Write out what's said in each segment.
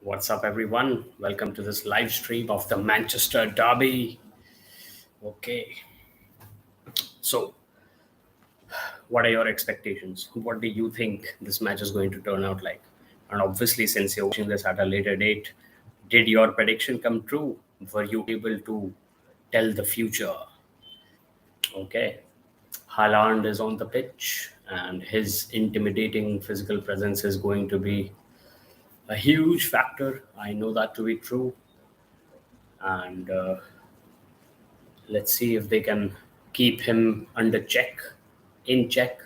What's up, everyone? Welcome to this live stream of the Manchester Derby. Okay, so what are your expectations? What do you think this match is going to turn out like? And obviously, since you're watching this at a later date, did your prediction come true? Were you able to tell the future? Okay, Haaland is on the pitch, and his intimidating physical presence is going to be a huge factor. I know that to be true. And let's see if they can keep him under check, in check.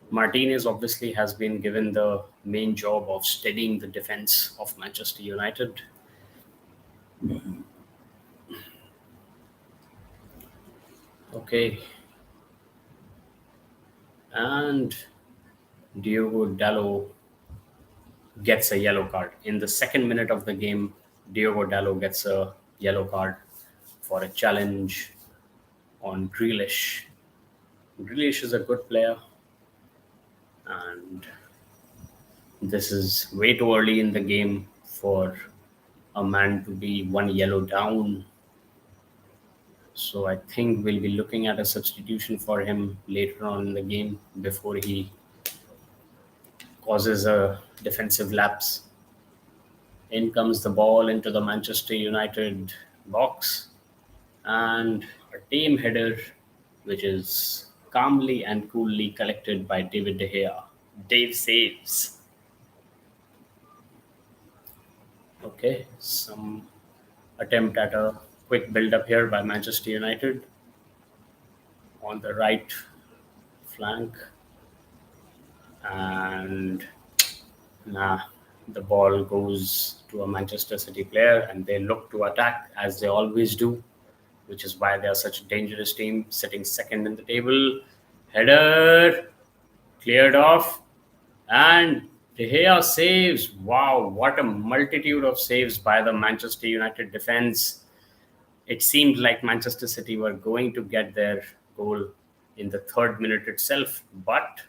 Martinez obviously has been given the main job of steadying the defense of Manchester United. Okay. And Diogo Dalot gets a yellow card. In the second minute of the game, Diogo Dalot gets a yellow card for a challenge on Grealish. Grealish is a good player, and this is way too early in the game for a man to be one yellow down. So I think we'll be looking at a substitution for him later on in the game before he causes a defensive lapse. In comes the ball into the Manchester United box, and a team header, which is calmly and coolly collected by David De Gea. Dave saves. Okay, some attempt at a quick build up here by Manchester United on the right flank, and the ball goes to a Manchester City player, and they look to attack as they always do, which is why they are such a dangerous team, sitting second in the table. Header cleared off, and De Gea saves. Wow, what a multitude of saves by the Manchester United defense. It seemed like Manchester City were going to get their goal in the third minute itself, but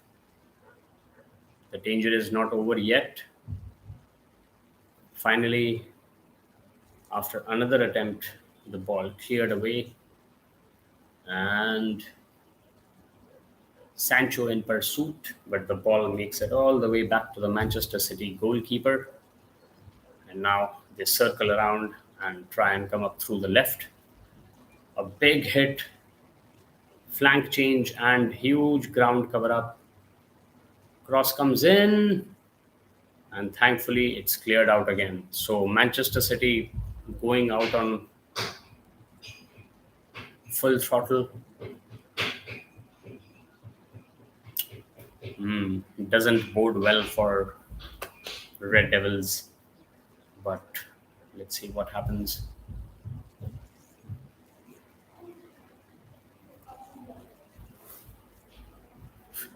the danger is not over yet. Finally, after another attempt, the ball cleared away, and Sancho in pursuit, but the ball makes it all the way back to the Manchester City goalkeeper. And now they circle around and try and come up through the left. A big hit, flank change, and huge ground cover up. Cross comes in, and thankfully it's cleared out again. So Manchester City going out on full throttle. It doesn't bode well for Red Devils, but let's see what happens.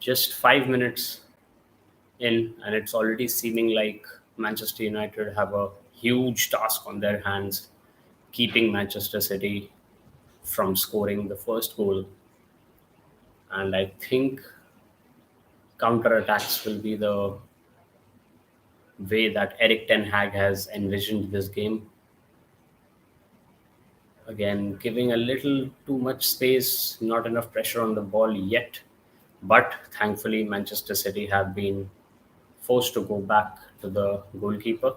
Just 5 minutes in, and it's already seeming like Manchester United have a huge task on their hands, keeping Manchester City from scoring the first goal. And I think counter-attacks will be the way that Eric Ten Hag has envisioned this game. Again, giving a little too much space, not enough pressure on the ball yet. But thankfully, Manchester City have been forced to go back to the goalkeeper.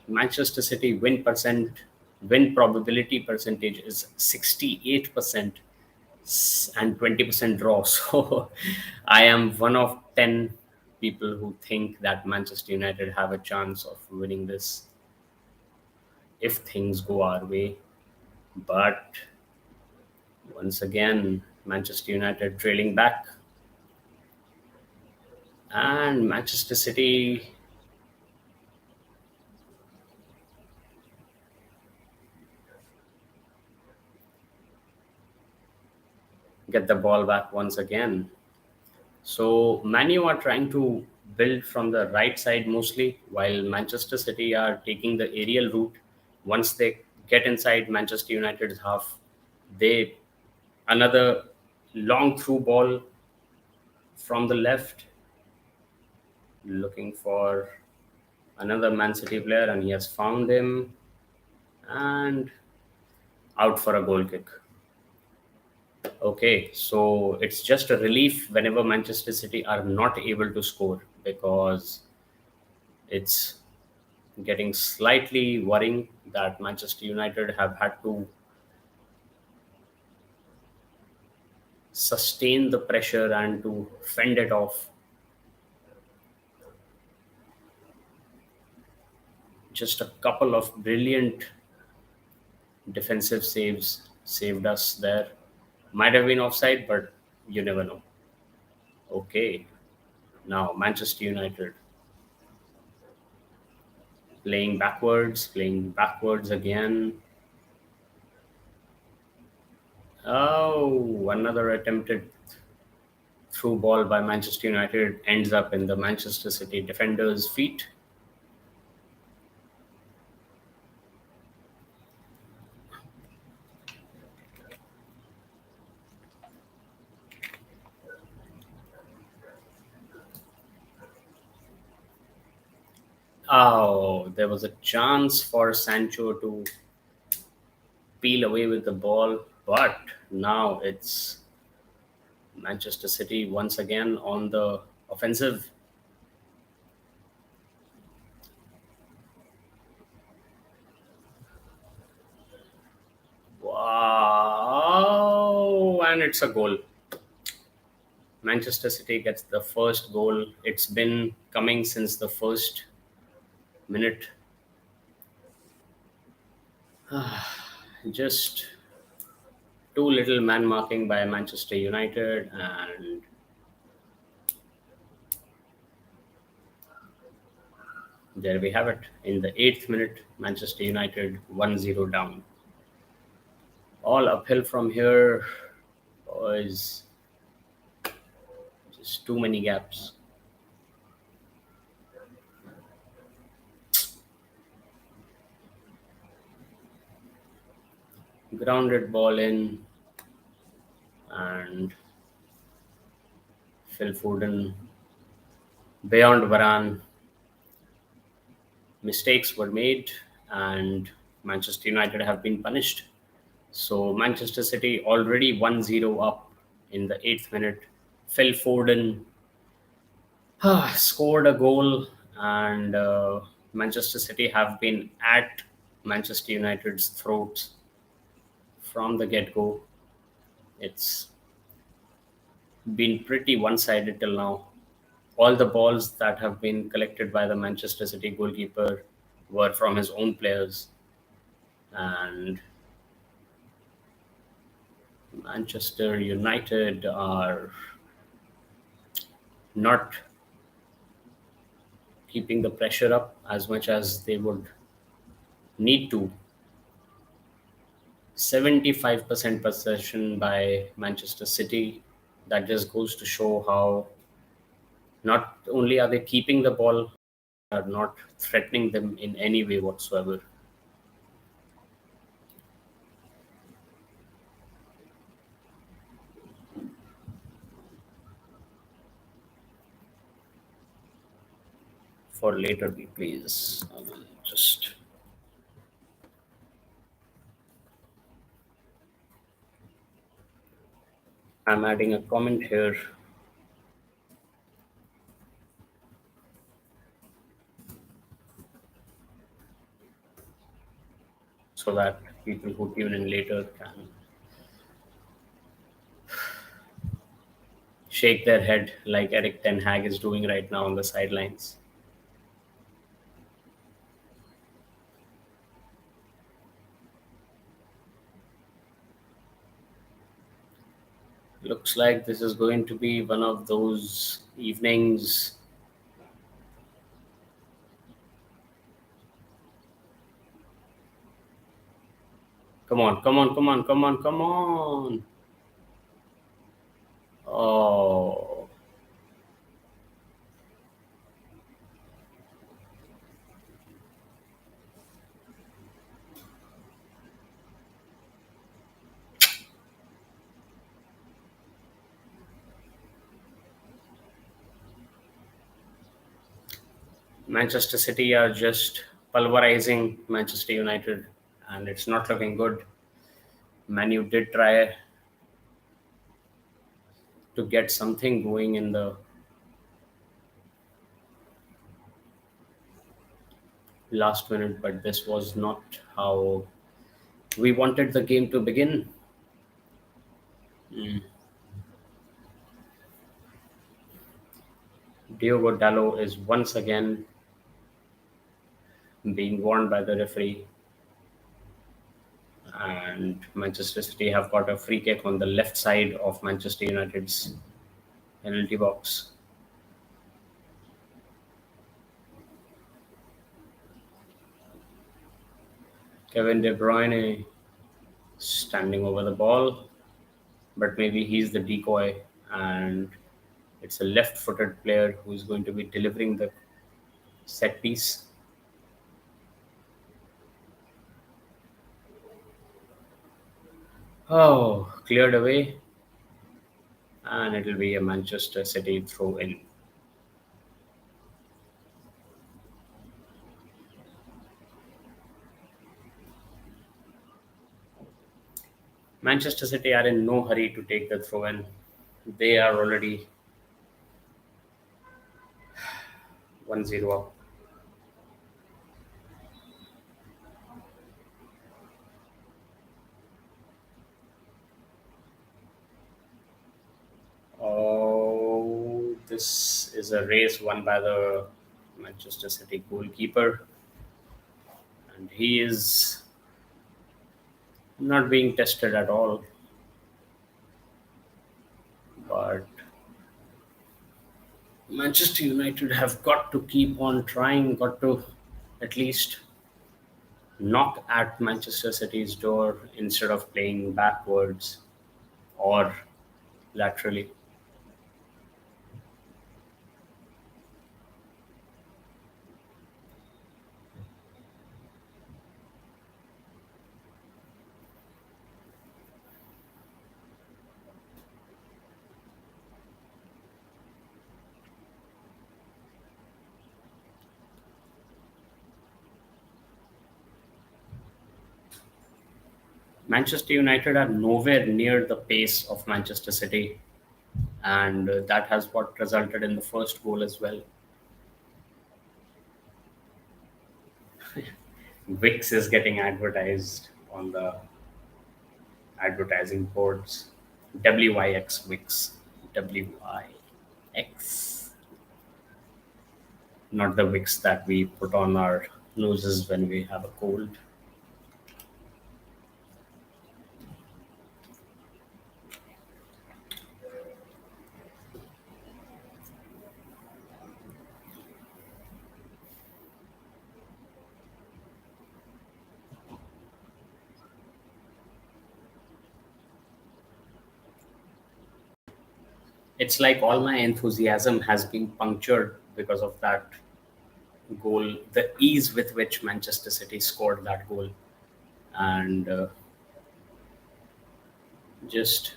Manchester City win probability percentage is 68% and 20% draw. So I am one of 10 people who think that Manchester United have a chance of winning this if things go our way. But once again, Manchester United trailing back, and Manchester City get the ball back once again. So Manu are trying to build from the right side mostly, while Manchester City are taking the aerial route. Once they get inside Manchester United's half, they another long through ball from the left, looking for Another Man City player, and he has found him and out for a goal kick. Okay, so it's just a relief whenever Manchester City are not able to score because it's getting slightly worrying that Manchester United have had to sustain the pressure and to fend it off. Just a couple of brilliant defensive saves saved us there. Might have been offside, but you never know. Okay, now Manchester United playing backwards again. Oh, another attempted through ball by Manchester United ends up in the Manchester City defenders' feet. Oh, there was a chance for Sancho to peel away with the ball, but now it's Manchester City once again on the offensive. Wow, and it's a goal. Manchester City gets the first goal. It's been coming since the first minute. Just too little man marking by Manchester United, and there we have it. In the 8th minute, Manchester United 1-0 down. All uphill from here, boys. Just too many gaps. Grounded ball in, and Phil Foden beyond Varane. Mistakes were made, and Manchester United have been punished. So Manchester City already 1-0 up in the 8th minute. Phil Foden scored a goal, and Manchester City have been at Manchester United's throats from the get go. It's been pretty one sided till now. All the balls that have been collected by the Manchester City goalkeeper were from his own players, and Manchester United are not keeping the pressure up as much as they would need to. 75% possession by Manchester City. That just goes to show how not only are they keeping the ball, are not threatening them in any way whatsoever. For later, please. I will just. I'm adding a comment here so that people who tune in later can shake their head like Eric Ten Hag is doing right now on the sidelines. Looks like this is going to be one of those evenings. Come on, come on, come on, come on, come on. Oh, Manchester City are just pulverizing Manchester United, and it's not looking good. Manu did try to get something going in the last minute, but this was not how we wanted the game to begin. Mm. Diogo Dallo is once again being warned by the referee, and Manchester City have got a free kick on the left side of Manchester United's penalty box. Kevin De Bruyne standing over the ball, but maybe he's the decoy, and it's a left footed player who's going to be delivering the set piece. Oh, cleared away, and it'll be a Manchester City throw in. Manchester City are in no hurry to take the throw in. They are already 1-0 up. Oh, this is a race won by the Manchester City goalkeeper, and he is not being tested at all. But Manchester United have got to keep on trying, got to at least knock at Manchester City's door instead of playing backwards or laterally. Manchester United are nowhere near the pace of Manchester City, and that has what resulted in the first goal as well. Wix is getting advertised on the advertising boards. WIX Wix. WIX. Not the Wix that we put on our noses when we have a cold. It's like all my enthusiasm has been punctured because of that goal, the ease with which Manchester City scored that goal, and just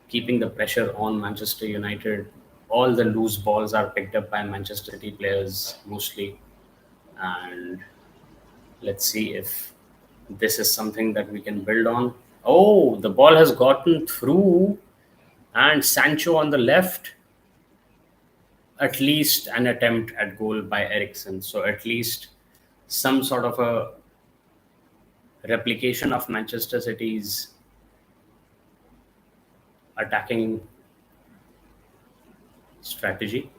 keeping the pressure on Manchester United. All the loose balls are picked up by Manchester City players mostly, and let's see if this is something that we can build on. Oh, the ball has gotten through, and Sancho on the left. At least an attempt at goal by Ericsson. So at least some sort of a replication of Manchester City's attacking strategy.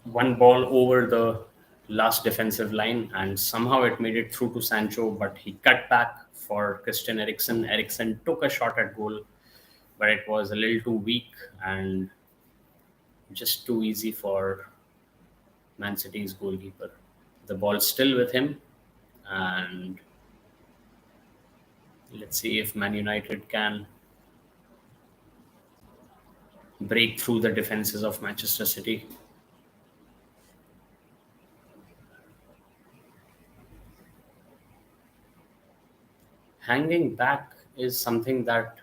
One ball over the last defensive line, and somehow it made it through to Sancho, but he cut back for Christian Eriksen. Eriksen took a shot at goal, but it was a little too weak and just too easy for Man City's goalkeeper. The ball's still with him, and let's see if Man United can break through the defenses of Manchester City. Hanging back is something that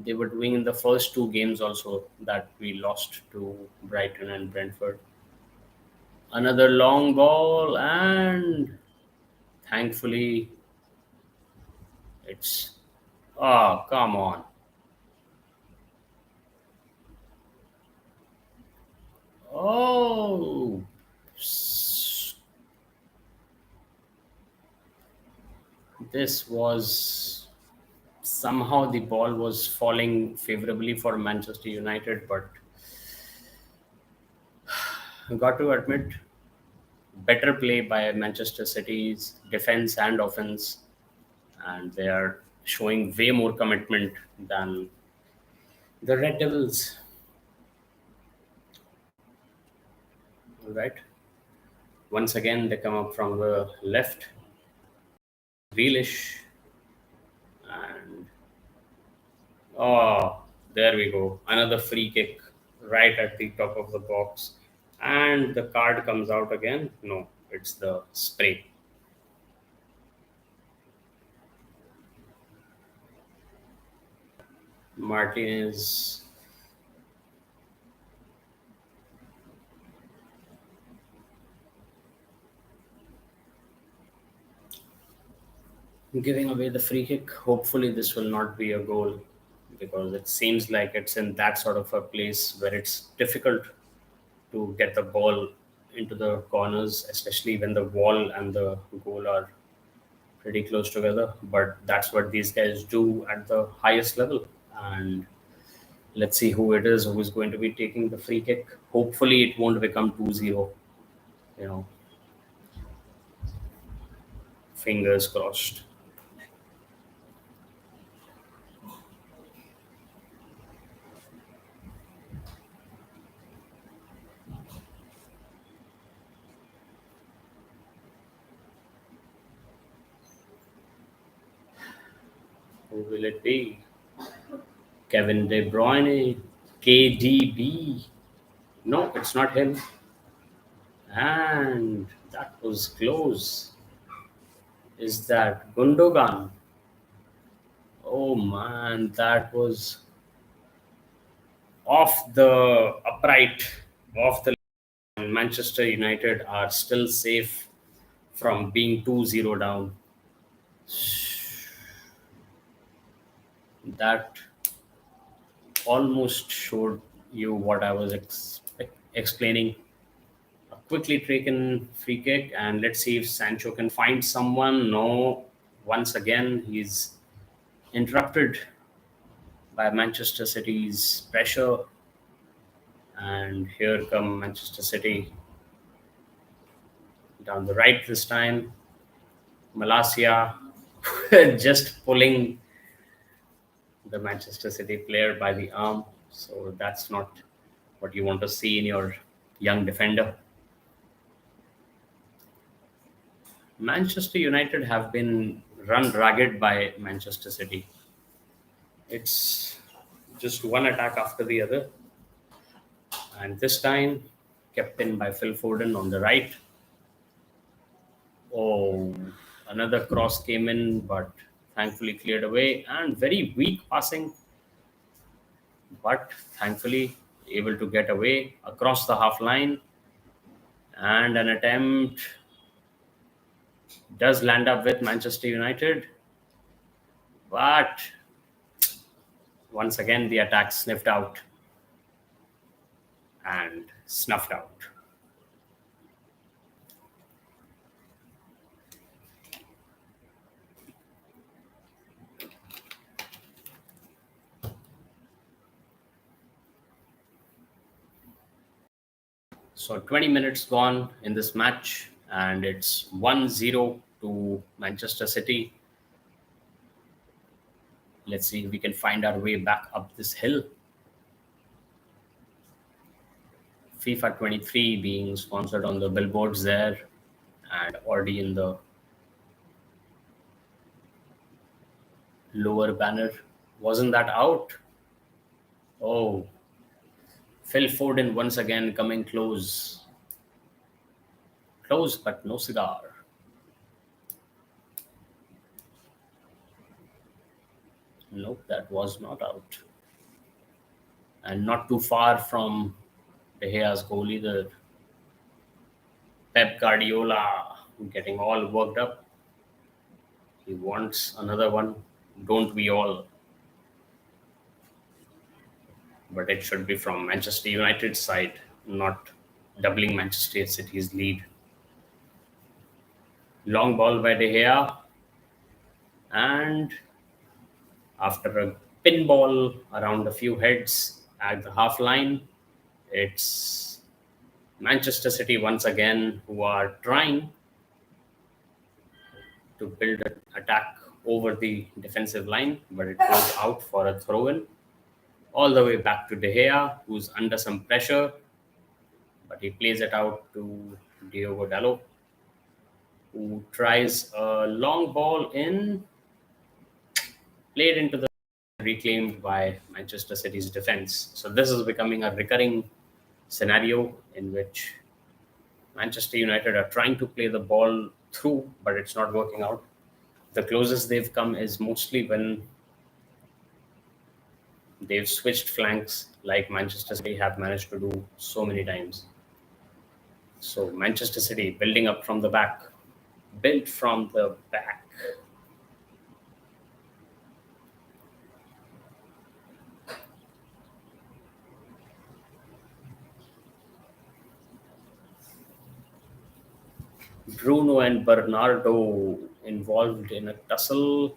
they were doing in the first two games also that we lost to Brighton and Brentford. Another long ball, and thankfully it's. Oh, come on. Oh, this was somehow the ball was falling favorably for Manchester United, but got to admit, better play by Manchester City's defense and offense, and they are showing way more commitment than the Red Devils. Right? Once again, they come up from the left, Grealish, and oh, there we go. Another free kick right at the top of the box. And the card comes out again. No, it's the spray. Martin is giving away the free kick. Hopefully, this will not be a goal because it seems like it's in that sort of a place where it's difficult to get the ball into the corners, especially when the wall and the goal are pretty close together. But that's what these guys do at the highest level. And let's see who it is who is going to be taking the free kick. Hopefully, it won't become 2-0. You know, fingers crossed. Who will it be? Kevin De Bruyne, KDB. No, it's not him. And that was close. Is that Gundogan? Oh man, that was off the upright, off the line. Manchester United are still safe from being 2-0 down. That almost showed you what I was explaining. A quickly taken free kick, and let's see if Sancho can find someone. No, once again, he's interrupted by Manchester City's pressure, and here come Manchester City down the right this time. Malasia just pulling the Manchester City player by the arm. So that's not what you want to see in your young defender. Manchester United have been run ragged by Manchester City. It's just one attack after the other. And this time, kept in by Phil Foden on the right. Oh, another cross came in, but thankfully cleared away. And very weak passing, but thankfully able to get away across the half line. And an attempt does land up with Manchester United, but once again the attack sniffed out and snuffed out. So 20 minutes gone in this match, and it's 1-0 to Manchester City. Let's see if we can find our way back up this hill. FIFA 23 being sponsored on the billboards there, and already in the lower banner. Wasn't that out? Oh, Phil Foden once again coming close. Close, but no cigar. Nope, that was not out. And not too far from De Gea's goal either. Pep Guardiola getting all worked up. He wants another one. Don't we all? But it should be from Manchester United side, not doubling Manchester City's lead. Long ball by De Gea, and after a pinball around a few heads at the half line, it's Manchester City once again who are trying to build an attack over the defensive line, but it goes out for a throw in. All the way back to De Gea, who's under some pressure, but he plays it out to Diogo Dalot, who tries a long ball in, played into the reclaimed by Manchester City's defense. So this is becoming a recurring scenario in which Manchester United are trying to play the ball through, but it's not working out. The closest they've come is mostly when they've switched flanks, like Manchester City have managed to do so many times. So Manchester City building up from the back, built from the back. Bruno and Bernardo involved in a tussle.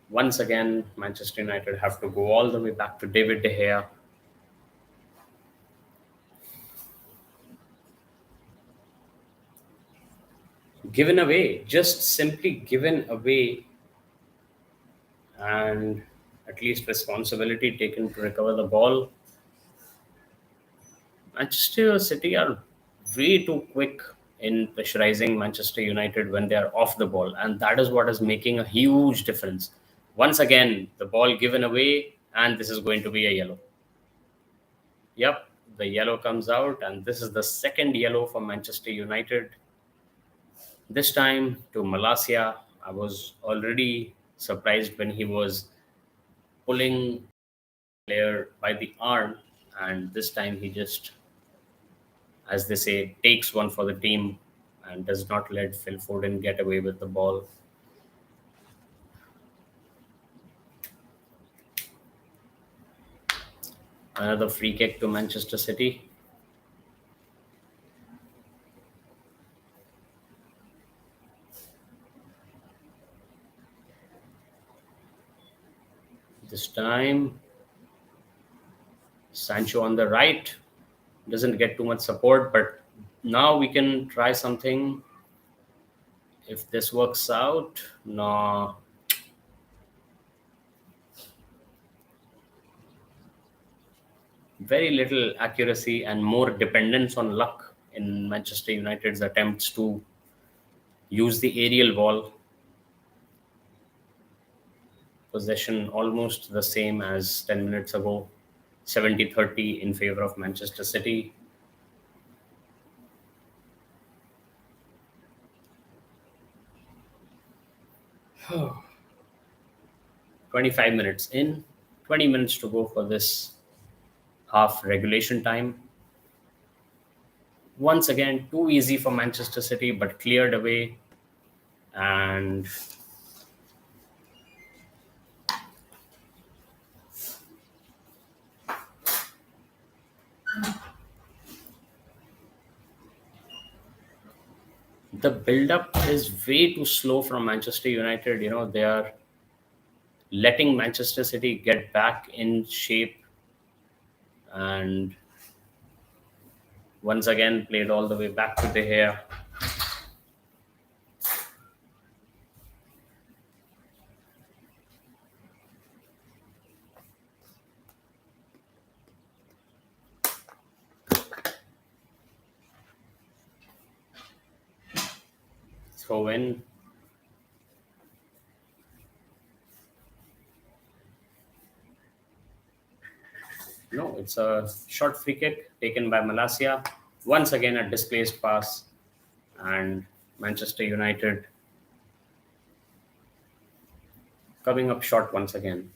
Once again, Manchester United have to go all the way back to David De Gea. Given away, just simply given away, and at least responsibility taken to recover the ball. Manchester City are way too quick in pressurizing Manchester United when they are off the ball, and that is what is making a huge difference. Once again, the ball given away, and this is going to be a yellow. Yep, the yellow comes out, and this is the second yellow for Manchester United. This time to Malacia. I was already surprised when he was pulling player by the arm, and this time he just, as they say, takes one for the team and does not let Phil Foden get away with the ball. Another free kick to Manchester City. This time, Sancho on the right doesn't get too much support, but now we can try something. If this works out, no. Very little accuracy and more dependence on luck in Manchester United's attempts to use the aerial ball. Possession almost the same as 10 minutes ago, 70-30 in favor of Manchester City. Oh. 25 minutes in, 20 minutes to go for this half regulation time. Once again, too easy for Manchester City, but cleared away. And the build-up is way too slow from Manchester United. They are letting Manchester City get back in shape, and once again played all the way back to De Gea. Throw in. No, it's a short free kick taken by Malacia. Once again, a displaced pass, and Manchester United coming up short once again.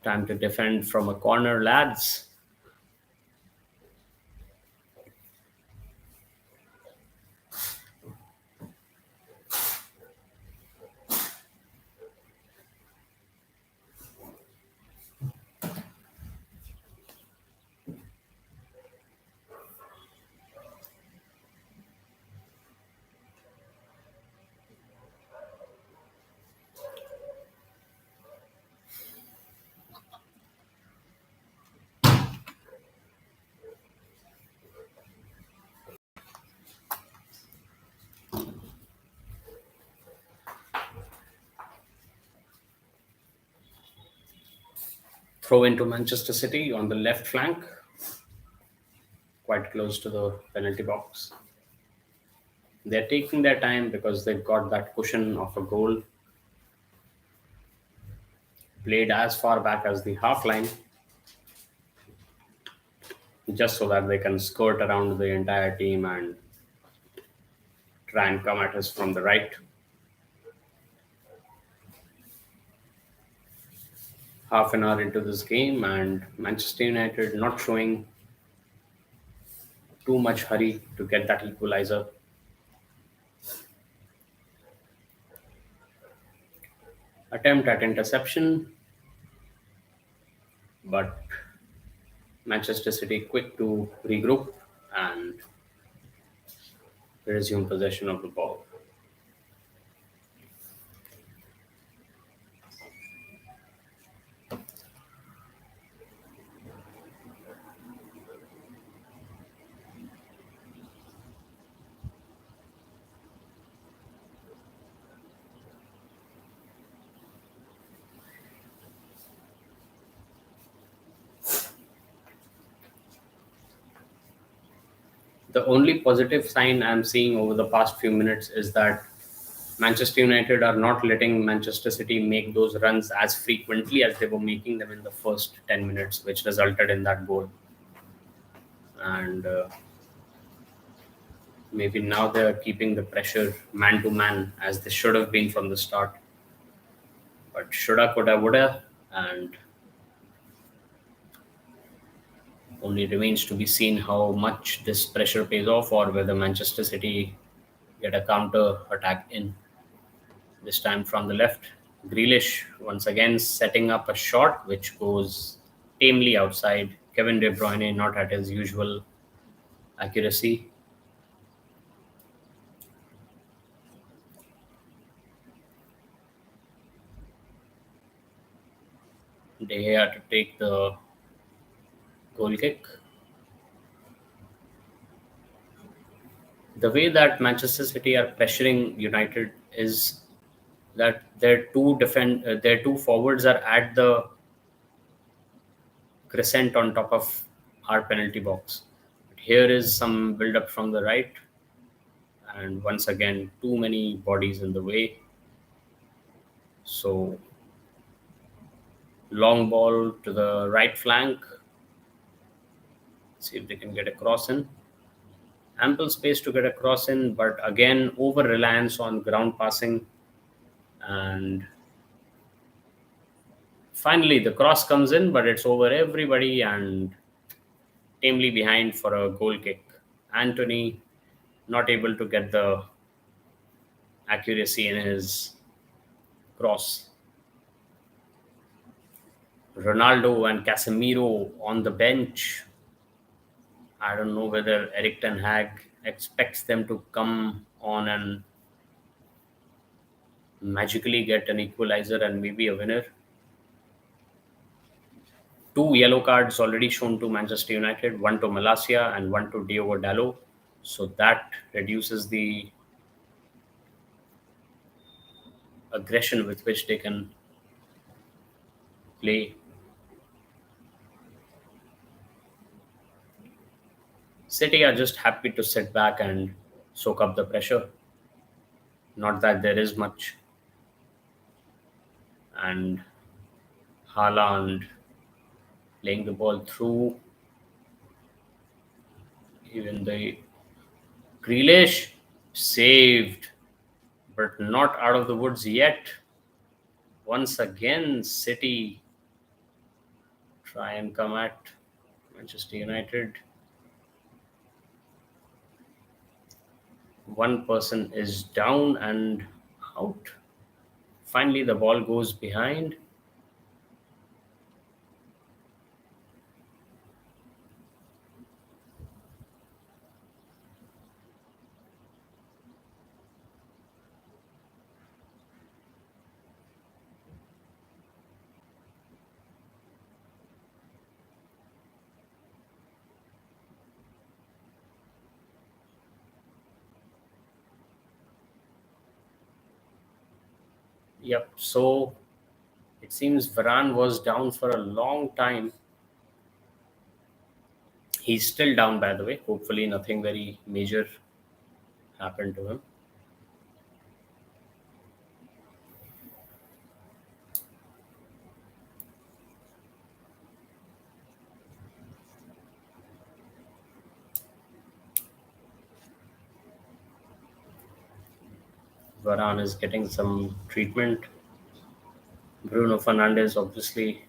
Time to defend from a corner, lads. Throw into Manchester City on the left flank, quite close to the penalty box. They're taking their time because they've got that cushion of a goal played as far back as the half line, just so that they can skirt around the entire team and try and come at us from the right. Half an hour into this game, and Manchester United not showing too much hurry to get that equalizer. Attempt at interception, but Manchester City quick to regroup and resume possession of the ball. The only positive sign I'm seeing over the past few minutes is that Manchester United are not letting Manchester City make those runs as frequently as they were making them in the first 10 minutes, which resulted in that goal. And maybe now they're keeping the pressure man to man as they should have been from the start. But shoulda, coulda, woulda, and only remains to be seen how much this pressure pays off or whether Manchester City get a counter attack in. This time from the left. Grealish once again setting up a shot which goes tamely outside. Kevin De Bruyne not at his usual accuracy. De Gea to take the goal kick. The way that Manchester City are pressuring United is that their two forwards are at the crescent on top of our penalty box. Here is some build up from the right, and once again too many bodies in the way. So long ball to the right flank. See if they can get a cross in. Ample space to get a cross in, but again over reliance on ground passing. And finally the cross comes in, but it's over everybody and tamely behind for a goal kick. Anthony not able to get the accuracy in his cross. Ronaldo and Casemiro on the bench. I don't know whether Eric Ten Hag expects them to come on and magically get an equalizer and maybe a winner. Two yellow cards already shown to Manchester United, one to Malacia and one to Diogo Dalot. So that reduces the aggression with which they can play. City are just happy to sit back and soak up the pressure. Not that there is much. And Haaland playing the ball through. Even the Grealish saved, but not out of the woods yet. Once again, City try and come at Manchester United. One person is down and out. Finally, the ball goes behind. Yep, so it seems Varane was down for a long time. He's still down, by the way. Hopefully, nothing very major happened to him. Varane is getting some treatment. Bruno Fernandes, obviously.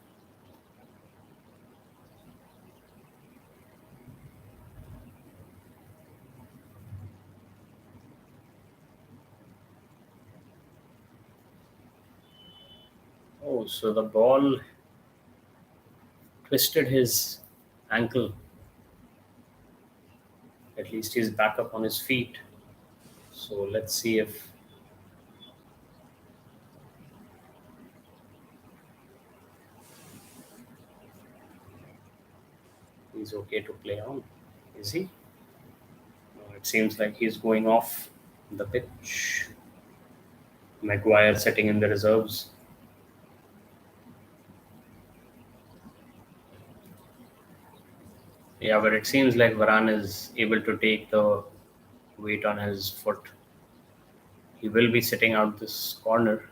Oh, so the ball twisted his ankle. At least he's back up on his feet. So let's see if he's okay to play on. Is he? No, it seems like he's going off the pitch. Maguire sitting in the reserves. Yeah, but it seems like Varane is able to take the weight on his foot. He will be sitting out this corner,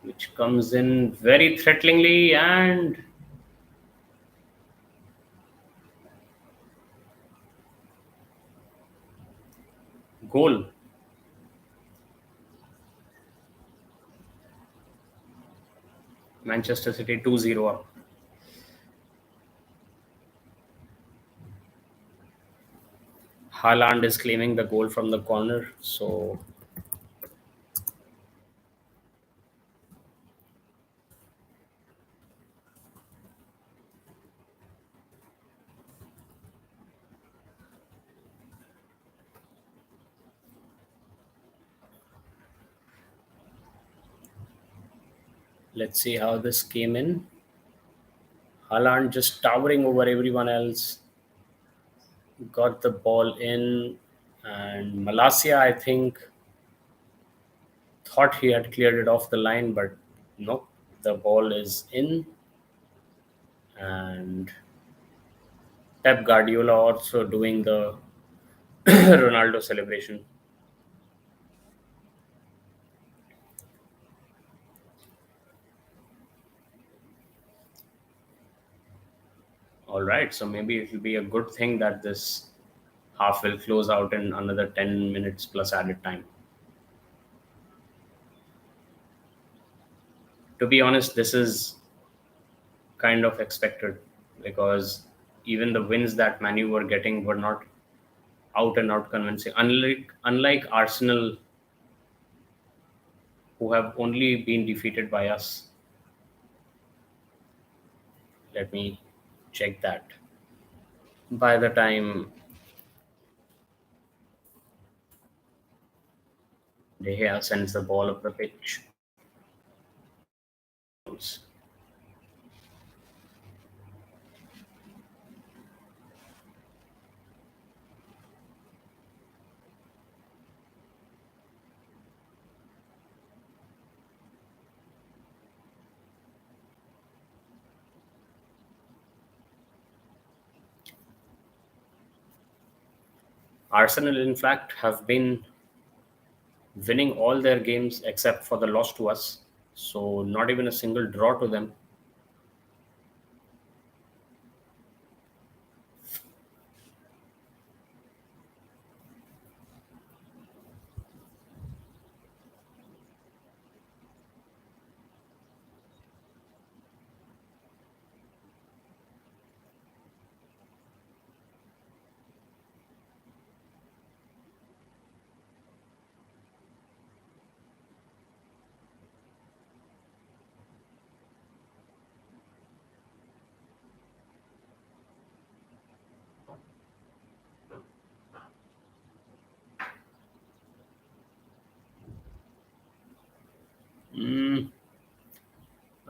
which comes in very threateningly and goal. Manchester City 2-0 up. Haaland is claiming the goal from the corner. So let's see how this came in. Haaland just towering over everyone else. Got the ball in. And Malasia, I think, thought he had cleared it off the line, but no, the ball is in. And Pep Guardiola also doing the Ronaldo celebration. All right, so maybe it will be a good thing that this half will close out in another 10 minutes plus added time. To be honest, this is kind of expected because even the wins that Manu were getting were not out and out convincing. Unlike Arsenal, who have only been defeated by us. Let me check that. By the time De Gea sends the ball up the pitch, Arsenal, in fact, have been winning all their games except for the loss to us. So, not even a single draw to them.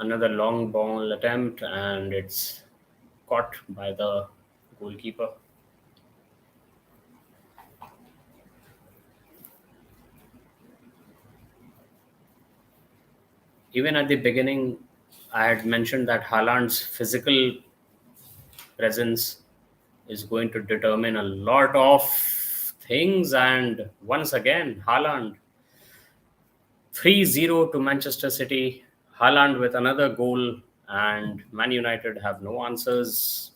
Another long ball attempt, and it's caught by the goalkeeper. Even at the beginning, I had mentioned that Haaland's physical presence is going to determine a lot of things. And once again, Haaland 3-0 to Manchester City. Haaland with another goal, and Man United have no answers.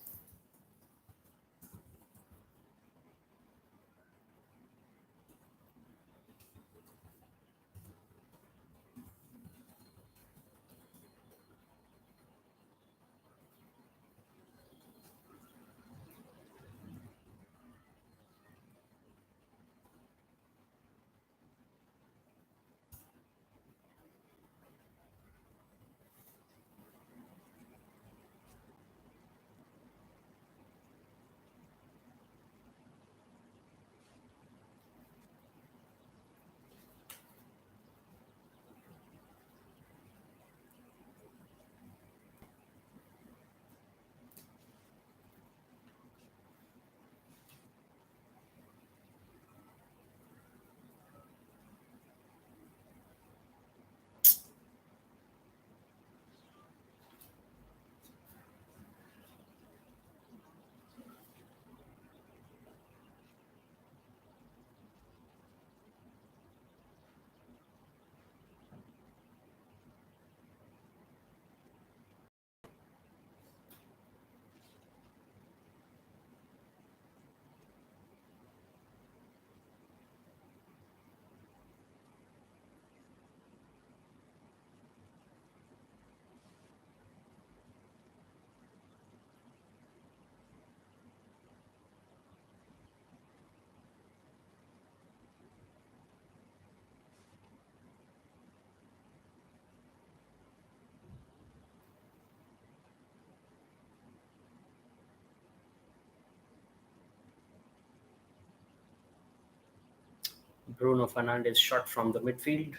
Bruno Fernandes shot from the midfield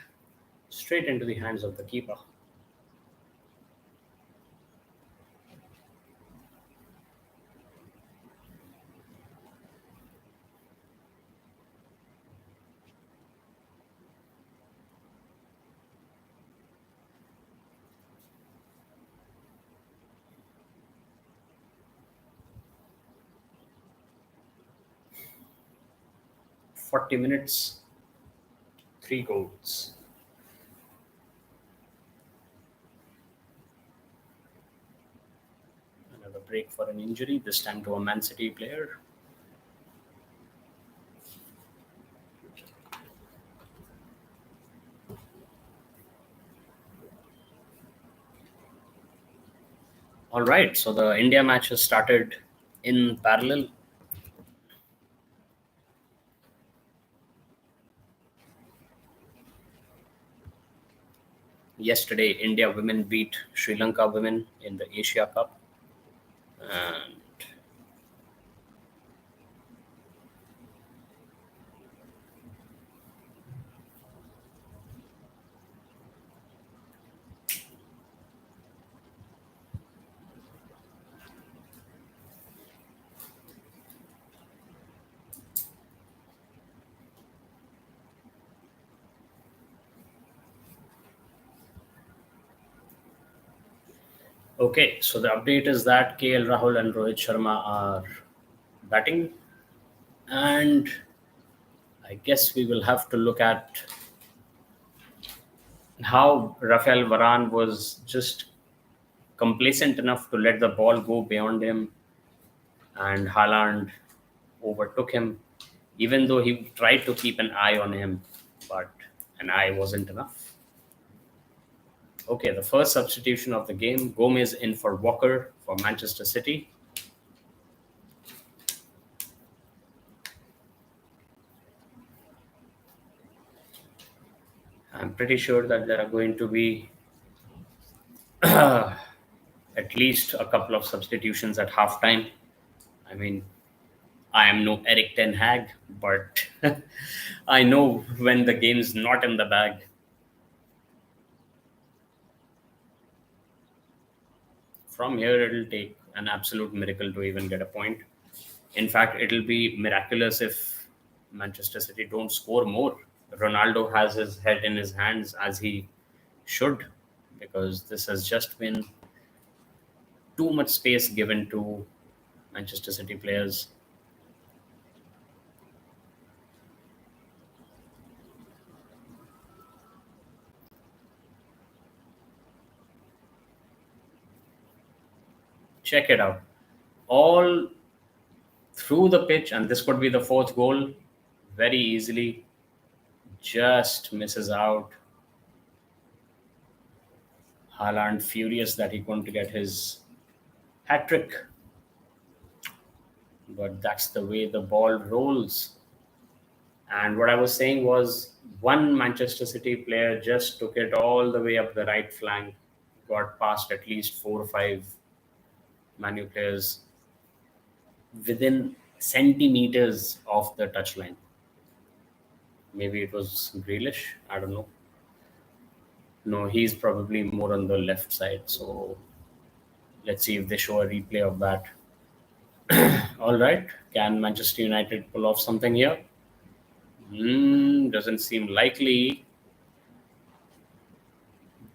straight into the hands of the keeper. Forty minutes, three goals. Another break for an injury, this time to a Man City player. All right, so the India match has started in parallel. Yesterday, India women beat Sri Lanka women in the Asia Cup. And okay, so the update is that KL Rahul and Rohit Sharma are batting, and I guess we will have to look at how Rafael Varane was just complacent enough to let the ball go beyond him, and Haaland overtook him, even though he tried to keep an eye on him, but an eye wasn't enough. Okay, the first substitution of the game, Gomez in for Walker for Manchester City. I'm pretty sure that there are going to be at least a couple of substitutions at halftime. I mean, I am no Eric Ten Hag, but I know when the game's not in the bag. From here, it'll take an absolute miracle to even get a point. In fact, it'll be miraculous if Manchester City don't score more. Ronaldo has his head in his hands as he should, because this has just been too much space given to Manchester City players. Check it out. All through the pitch, and this could be the fourth goal very easily. Just misses out. Haaland furious that he couldn't get his hat trick. But that's the way the ball rolls. And what I was saying was one Manchester City player just took it all the way up the right flank, got past at least 4 or 5 Manu players within centimeters of the touchline. Maybe it was Grealish. I don't know. No, he's probably more on the left side. So let's see if they show a replay of that. All right. Can Manchester United pull off something here? Doesn't seem likely.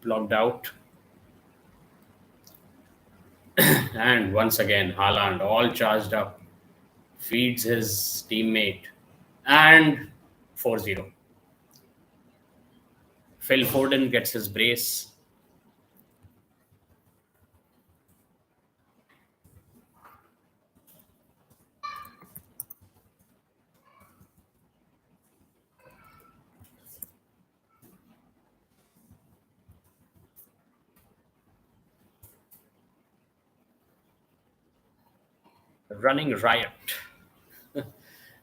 Blocked out. And once again, Haaland, all charged up, feeds his teammate. And 4-0. Phil Foden gets his brace. Running riot.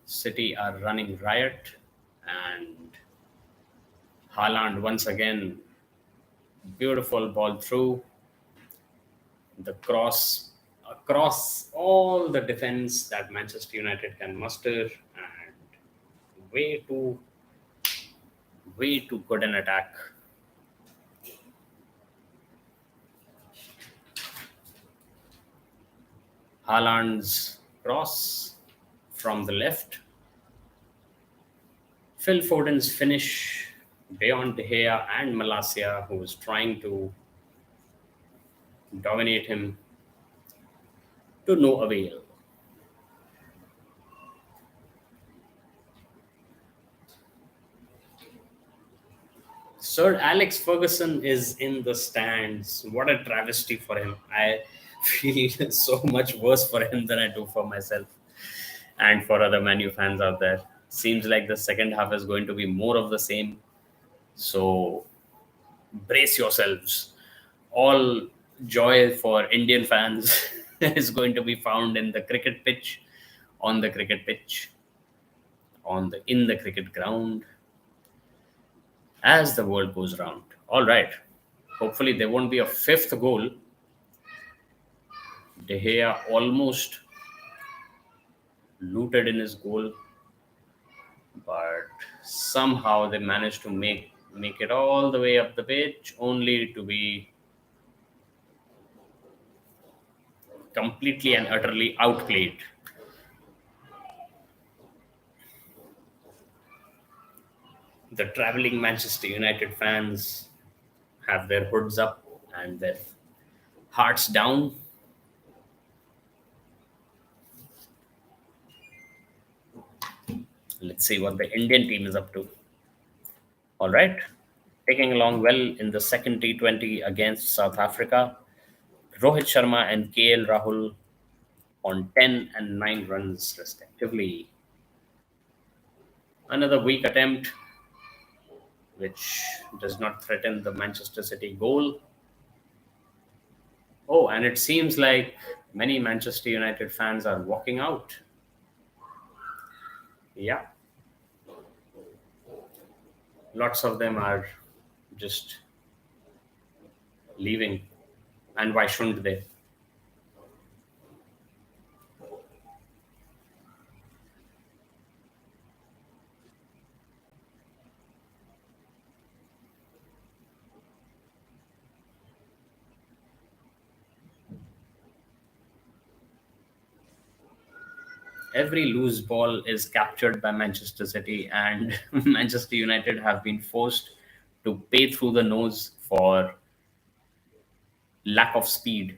City are running riot. And Haaland once again, beautiful ball through. The cross across all the defense that Manchester United can muster, and way too good an attack. Haaland's cross from the left. Phil Foden's finish beyond De Gea and Malacia, who was trying to dominate him, to no avail. Sir Alex Ferguson is in the stands. What a travesty for him. I feel so much worse for him than I do for myself and for other Man U fans out there. Seems like the second half is going to be more of the same. So brace yourselves. All joy for Indian fans is going to be found in the cricket pitch, on the cricket pitch, in the cricket ground, as the world goes round. All right. Hopefully there won't be a fifth goal. De Gea almost looted in his goal, but somehow they managed to make it all the way up the pitch, only to be completely and utterly outplayed. The traveling Manchester United fans have their hoods up and their hearts down. Let's see what the Indian team is up to. All right. Taking along well in the second T20 against South Africa, Rohit Sharma and KL Rahul on 10 and 9 runs respectively. Another weak attempt, which does not threaten the Manchester City goal. Oh, and it seems like many Manchester United fans are walking out. Yeah. Lots of them are just leaving. And why shouldn't they? Every loose ball is captured by Manchester City, and Manchester United have been forced to pay through the nose for lack of speed.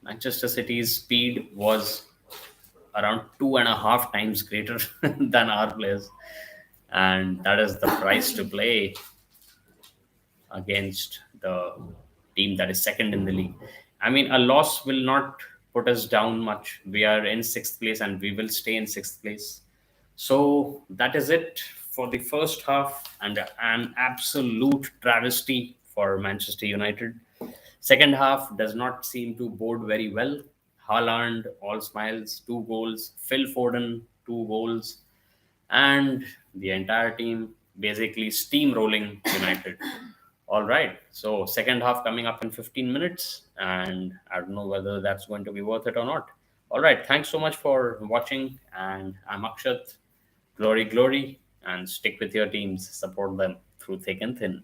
Manchester City's speed was around 2.5 times greater than our players, and that is the price to play against the team that is second in the league. I mean, a loss will not put us down much. We are in sixth place and we will stay in sixth place. So that is it for the first half, and an absolute travesty for Manchester United. Second half does not seem to bode very well. Haaland, all smiles, 2 goals. Phil Foden, 2 goals. And the entire team basically steamrolling United. All right. So second half coming up in 15 minutes, and I don't know whether that's going to be worth it or not. All right. Thanks so much for watching, and I'm Akshat. Glory, glory, and stick with your teams. Support them through thick and thin.